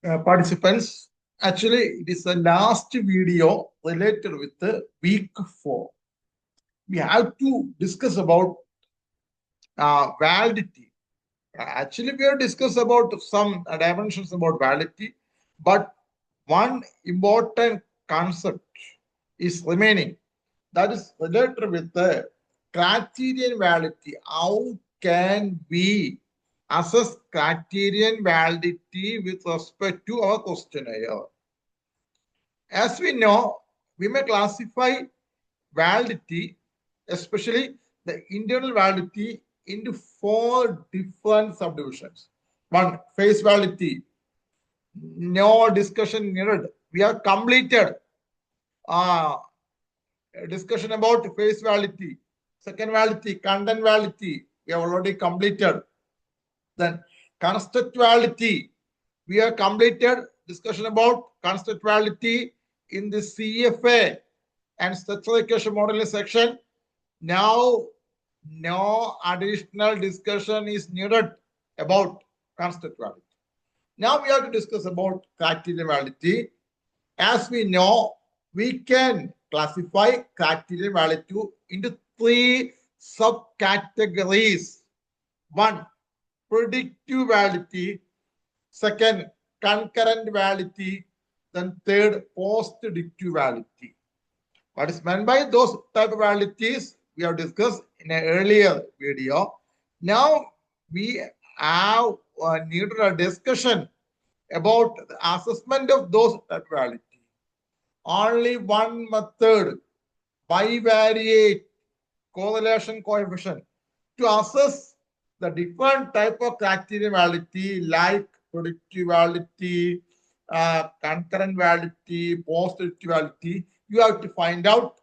Participants. Actually, it is the last video related with the week 4. We have to discuss about validity. Actually, we have discussed about some dimensions about validity, but one important concept is remaining. That is related with the criterion validity. How can we assess criterion validity with respect to our questionnaire? As we know, we may classify validity, especially the internal validity, into 4 different subdivisions. One, face validity, no discussion needed. We have completed uh, discussion about face validity. Second validity, content validity, we have already completed. Then constructuality, we have completed discussion about constructuality in the CFA and structural modeling section. Now, no additional discussion is needed about constructuality. Now we have to discuss about criterion validity. As we know, we can classify criterion validity into 3 subcategories. One, predictive validity. Second, concurrent validity. Then third, post-predictive validity. What is meant by those type of validities we have discussed in an earlier video. Now we have needed a discussion about the assessment of those type of validity. Only one method, bivariate correlation coefficient, to assess the different type of criteria validity like predictive validity, concurrent validity, post-predictive validity. You have to find out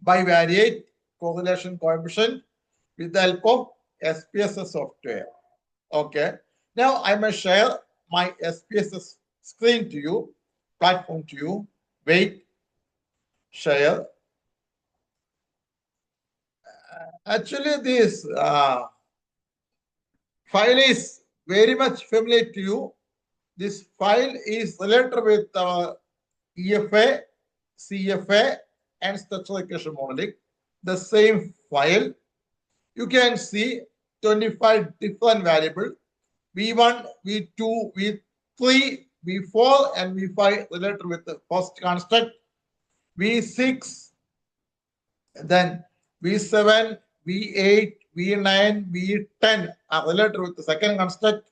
bivariate correlation coefficient with the help of SPSS software. Okay. Now I must share my SPSS screen to you, platform to you. Wait, share. Actually, this file is very much familiar to you. This file is related with EFA, CFA, and structural modeling. The same file. You can see 25 different variables. V1, V2, V3, V4, and V5 related with the first construct. V6, then V7, V8, V9, V10 are related with the second construct.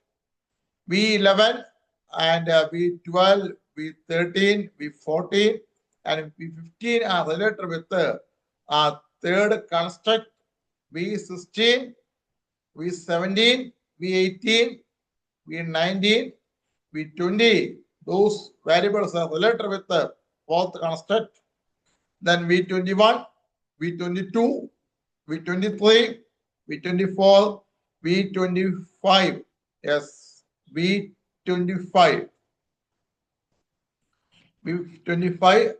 V11 and V12, V13, V14, and V15 are related with the third construct. V16, V17, V18, V19, V20. Those variables are related with the fourth construct. Then V21, V22, V23, V24, V25. Yes, V25. V25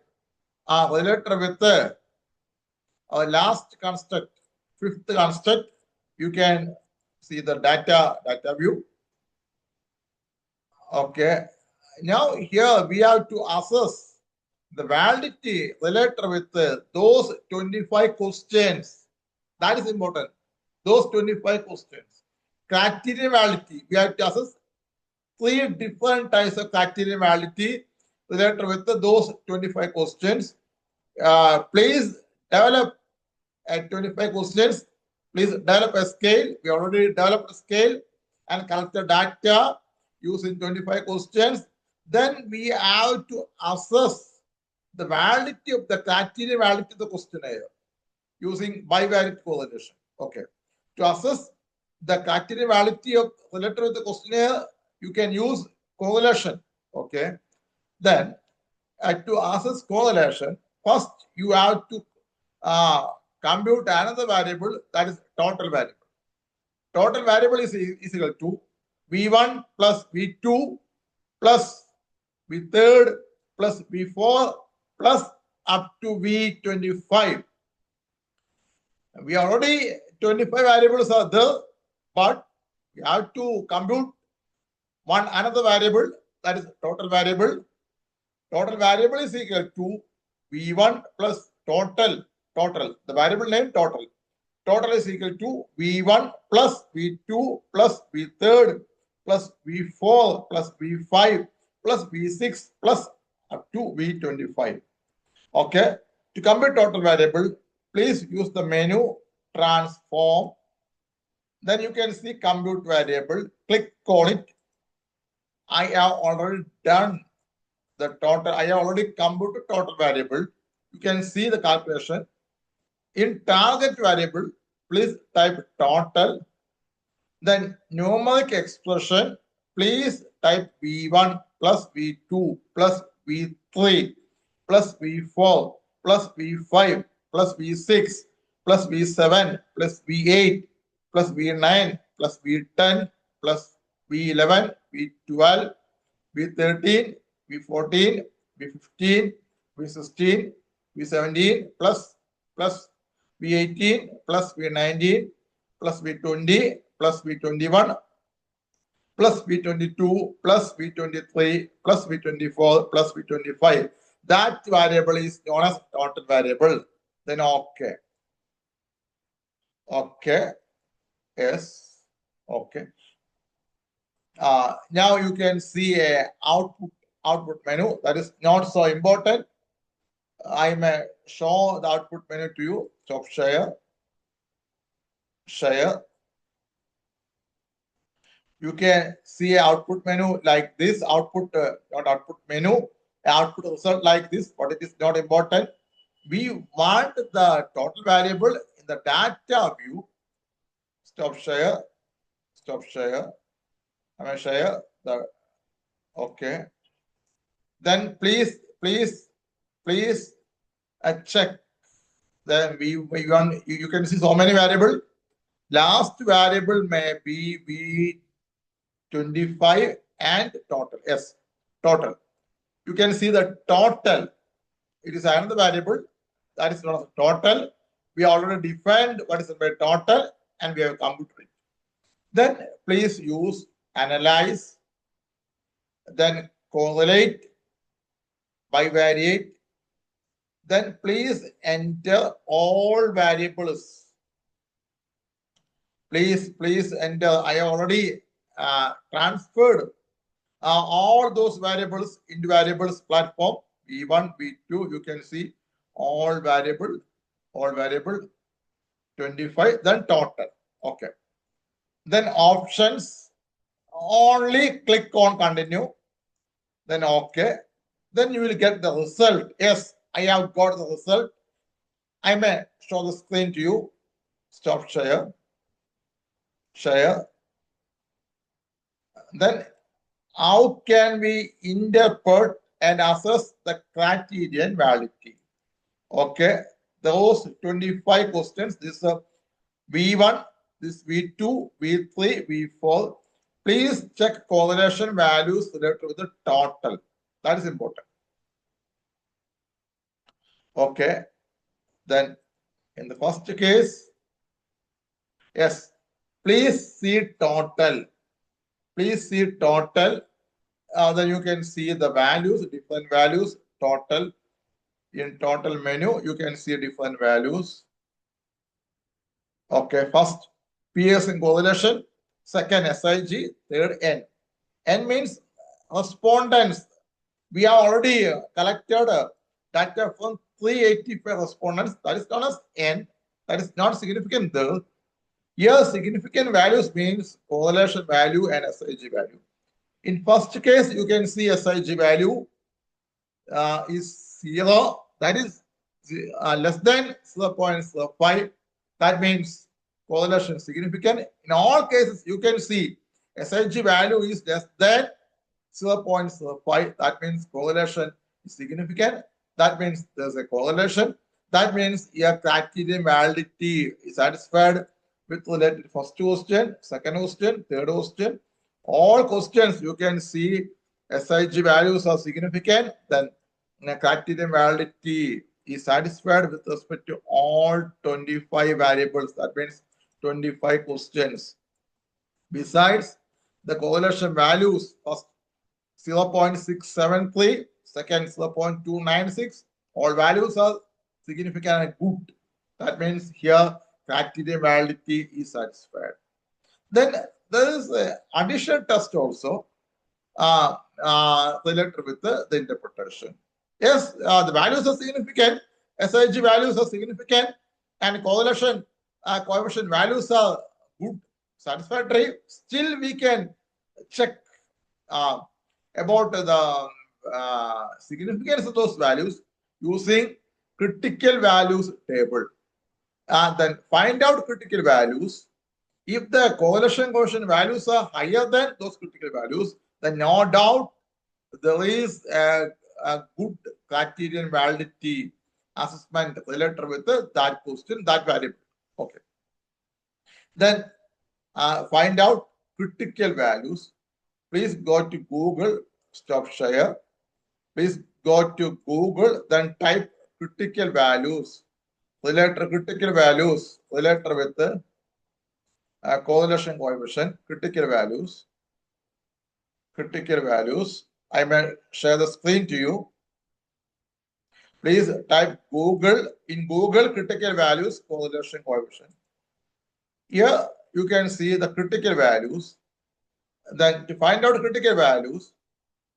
are related with the last construct, fifth construct. You can see the data view. Okay. Now here we have to assess the validity related with those 25 questions. That is important. Those 25 questions. Criterion validity. We have to assess 3 different types of criterion validity related with those 25 questions. Please develop 25 questions. Please develop a scale. We already developed a scale and collect the data using 25 questions. Then we have to assess the validity of the criterion validity of the questionnaire using bivariate correlation. Okay. To assess the criterion validity of related with the questionnaire, you can use correlation. Okay. Then to assess correlation, first you have to compute another variable, that is total variable. Total variable is equal to V1 plus V2 plus V3 plus V4 plus up to V25. We already 25 variables are there, but we have to compute one another variable, that is total variable. Total variable is equal to V1 plus total. The variable name total. Total is equal to V1 plus V2 plus V3 plus V4 plus V5 plus V6 plus up to V25. Okay. To compute total variable, please use the menu transform. Then you can see compute variable. Click on it. I have already done the total. I have already computed total variable. You can see the calculation. In target variable, please type total. Then numeric expression, please type V1 plus V2 plus V3 plus V4 plus V5 plus V6 plus V7 plus V8 plus V9 plus V10 plus V11, V12, V13, V14, V15, V16, V17 plus V18 plus V19 plus V20 plus V21 plus V22 plus V23 plus V24 plus V25. That variable is known as total variable. Then okay. Okay. Yes. Okay. Now you can see a output menu. That is not so important. I may show the output menu to you. Stop share. Share. You can see an output menu like this. Output, not output menu. Output result like this, but it is not important. We want the total variable in the data view. Stop share. Stop share. I may share the. Okay. Then please check. Then we want, you can see so many variables. Last variable may be V25 and total. Yes, total. You can see the total. It is another variable that is not total. We already defined what is the total and we have computed it. Then please use analyze, then correlate, bivariate. Then please enter all variables. Please enter. I have already transferred all those variables into variables platform. V1, V2, you can see all variable 25, then total. Okay. Then options, only click on continue. Then okay. Then you will get the result. Yes, I have got the result. I may show the screen to you. Stop share. Share. Then how can we interpret and assess the criterion validity? Okay, those 25 questions. This is V1, this V2, V3, V4. Please check correlation values related to the total. That is important. Okay. Then in the first case, yes, please see total. Please see total. Then you can see the values, different values, total. In total menu, you can see different values. Okay, first Pearson correlation, second SIG, third N. N means respondents. We have already collected data from 385 respondents. That is known as N. That is not significant there. Here, significant values means correlation value and SIG value. In first case, you can see SIG value is 0. That is less than 0.05. That means correlation is significant. In all cases, you can see SIG value is less than 0.05. That means correlation is significant. That means there's a correlation. That means your criterion validity is satisfied with related first question, second question, third question. All questions you can see SIG values are significant. Then criterion validity is satisfied with respect to all 25 variables. That means 25 questions. Besides the correlation values, first, 0.673, second 0.296. All values are significant and good. That means here criterion validity is satisfied. Then there is an additional test also related with the interpretation. Yes, the values are significant, SIG values are significant, and correlation coefficient values are good, satisfactory. Still, we can check about the significance of those values using critical values table. And then find out critical values. If the correlation coefficient values are higher than those critical values, then no doubt there is a good criterion validity assessment related with that question, that variable. Okay. Then find out critical values. Please go to Google, stop share. Please go to Google, then type critical values, related critical values related with the correlation coefficient, critical values. I may share the screen to you. Please type Google, in Google critical values correlation coefficient. Here you can see the critical values. Then to find out critical values,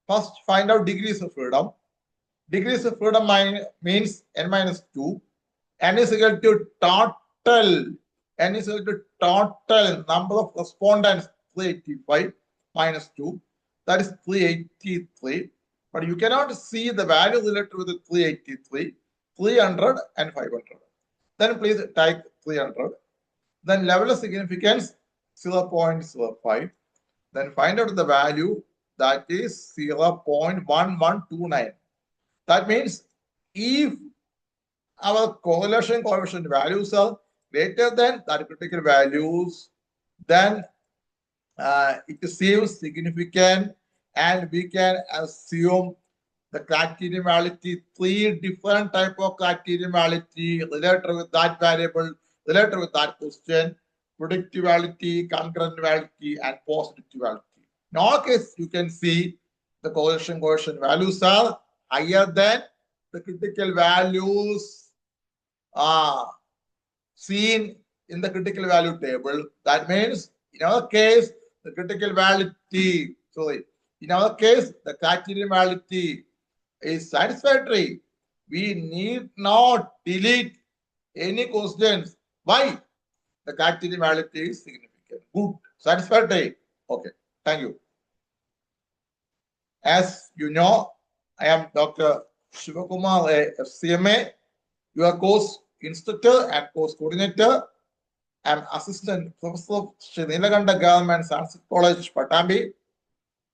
first find out degrees of freedom. Degrees of freedom means n minus 2. N is equal to total. N is equal to total number of respondents, 385 minus 2. That is 383. But you cannot see the value related with the 383, 300 and 500. Then please type 300. Then level of significance 0.05. Then find out the value, that is 0.1129. That means if our correlation coefficient values are greater than that critical values, then it seems significant, and we can assume the criterion validity, 3 different type of criterion validity related with that variable, related with that question: predictive validity, concurrent validity, and positive validity. In all cases, you can see the correlation coefficient values are higher than the critical values seen in the critical value table. That means in our case, the critical validity, in our case, the criterion validity is satisfactory. We need not delete any questions. Why? The criterion validity is significant. Good. Satisfactory. Okay. Thank you. As you know, I am Dr. Shivakumar, a FCMA, your course instructor and course coordinator. I am Assistant Professor of Sri Nilakanta Government Sanskrit College, Patambi.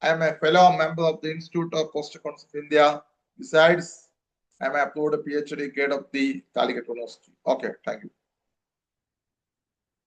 I am a fellow member of the Institute of Coast Accounts of India. Besides, I am a approved PhD grade of the Calicut University. Okay, thank you.